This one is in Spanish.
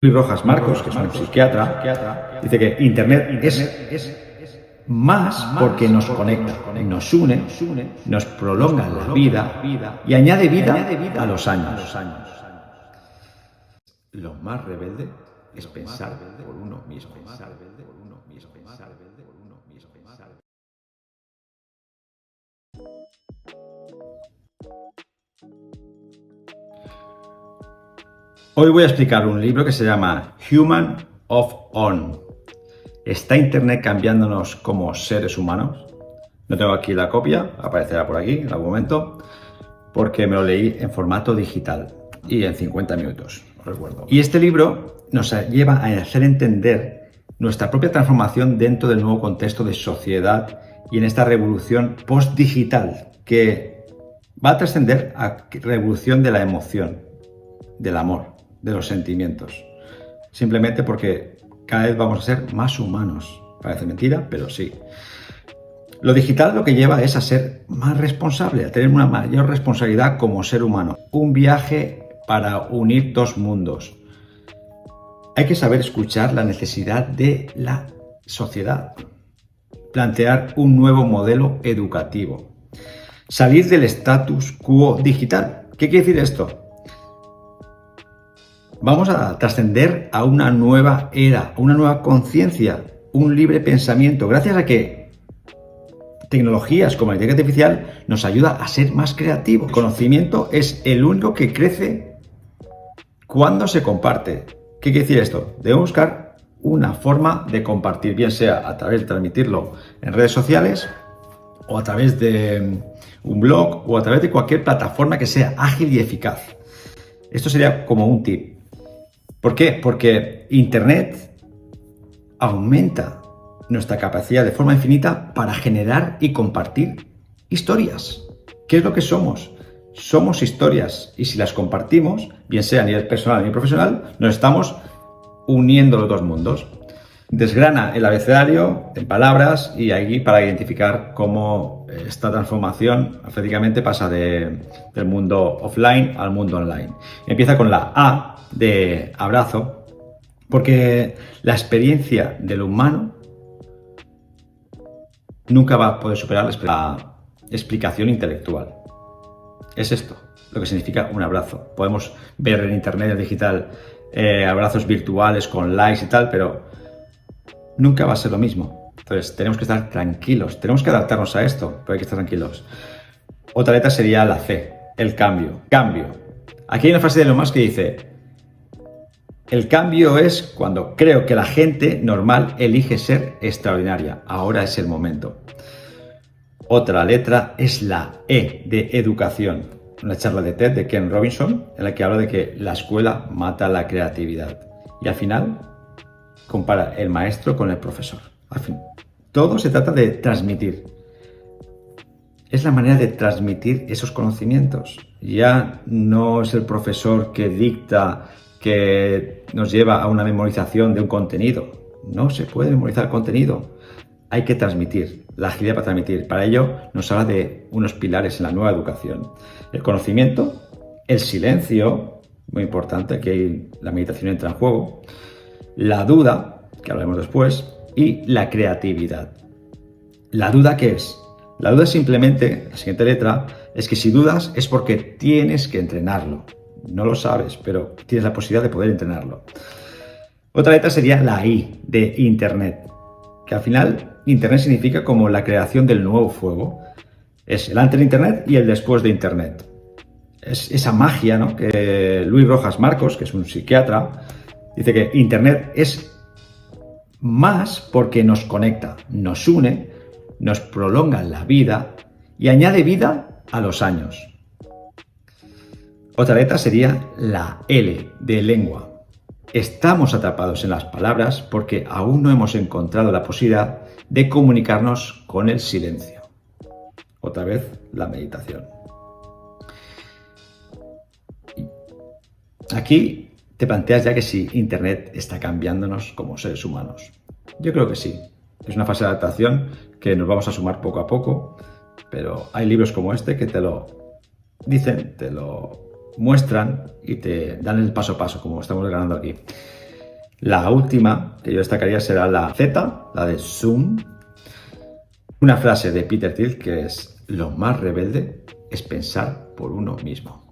Luis Rojas Marcos, que es un psiquiatra, dice que Internet es más porque nos conecta, nos une, nos prolonga la vida y añade vida a los años. Lo más rebelde es pensar por uno mismo. Hoy voy a explicar un libro que se llama Human of On. ¿Está Internet cambiándonos como seres humanos? No tengo aquí la copia, aparecerá por aquí en algún momento, porque me lo leí en formato digital y en 50 minutos, os recuerdo. Y este libro nos lleva a hacer entender nuestra propia transformación dentro del nuevo contexto de sociedad y en esta revolución post-digital que va a trascender a revolución de la emoción, del amor, de los sentimientos. Simplemente porque cada vez vamos a ser más humanos. Parece mentira, pero sí. Lo digital lo que lleva es a ser más responsable, a tener una mayor responsabilidad como ser humano. Un viaje para unir dos mundos. Hay que saber escuchar la necesidad de la sociedad. Plantear un nuevo modelo educativo. Salir del status quo digital. ¿Qué quiere decir esto? Vamos a trascender a una nueva era, a una nueva conciencia, un libre pensamiento, gracias a que tecnologías como la inteligencia artificial nos ayuda a ser más creativos. El conocimiento es el único que crece cuando se comparte. ¿Qué quiere decir esto? Debemos buscar una forma de compartir, bien sea a través de transmitirlo en redes sociales o a través de un blog o a través de cualquier plataforma que sea ágil y eficaz. Esto sería como un tip. ¿Por qué? Porque Internet aumenta nuestra capacidad de forma infinita para generar y compartir historias. ¿Qué es lo que somos? Somos historias y si las compartimos, bien sea a nivel personal o a nivel profesional, nos estamos uniendo los dos mundos. Desgrana el abecedario en palabras y ahí para identificar cómo esta transformación prácticamente pasa del mundo offline al mundo online. Empieza con la A de abrazo, porque la experiencia del humano nunca va a poder superar la explicación intelectual. Es esto lo que significa un abrazo. Podemos ver en internet digital abrazos virtuales con likes y tal, pero nunca va a ser lo mismo. Entonces tenemos que estar tranquilos, tenemos que adaptarnos a esto, pero hay que estar tranquilos. Otra letra sería la C, el cambio. Cambio. Aquí hay una frase de Elon Musk que dice: el cambio es cuando creo que la gente normal elige ser extraordinaria. Ahora es el momento. Otra letra es la E de educación. Una charla de TED de Ken Robinson en la que habla de que la escuela mata la creatividad. Y al final compara el maestro con el profesor. Al fin, todo se trata de transmitir. Es la manera de transmitir esos conocimientos. Ya no es el profesor que dicta, que nos lleva a una memorización de un contenido. No se puede memorizar contenido. Hay que transmitir, la agilidad para transmitir. Para ello nos habla de unos pilares en la nueva educación. El conocimiento, el silencio, muy importante, aquí la meditación entra en juego, la duda, que hablaremos después, y la creatividad. ¿La duda qué es? La duda es simplemente, la siguiente letra, es que si dudas es porque tienes que entrenarlo. No lo sabes, pero tienes la posibilidad de poder entrenarlo. Otra letra sería la I de Internet, que al final Internet significa como la creación del nuevo fuego. Es el antes de Internet y el después de Internet. Es esa magia, ¿no?, que Luis Rojas Marcos, que es un psiquiatra, dice que Internet es más porque nos conecta, nos une, nos prolonga la vida y añade vida a los años. Otra letra sería la L de lengua. Estamos atrapados en las palabras porque aún no hemos encontrado la posibilidad de comunicarnos con el silencio. Otra vez la meditación. Aquí te planteas ya que si Internet está cambiándonos como seres humanos. Yo creo que sí. Es una fase de adaptación que nos vamos a sumar poco a poco, pero hay libros como este que te lo dicen, te lo muestran y te dan el paso a paso, como estamos ganando aquí. La última que yo destacaría será la Z, la de Zoom. Una frase de Peter Thiel que es: lo más rebelde es pensar por uno mismo.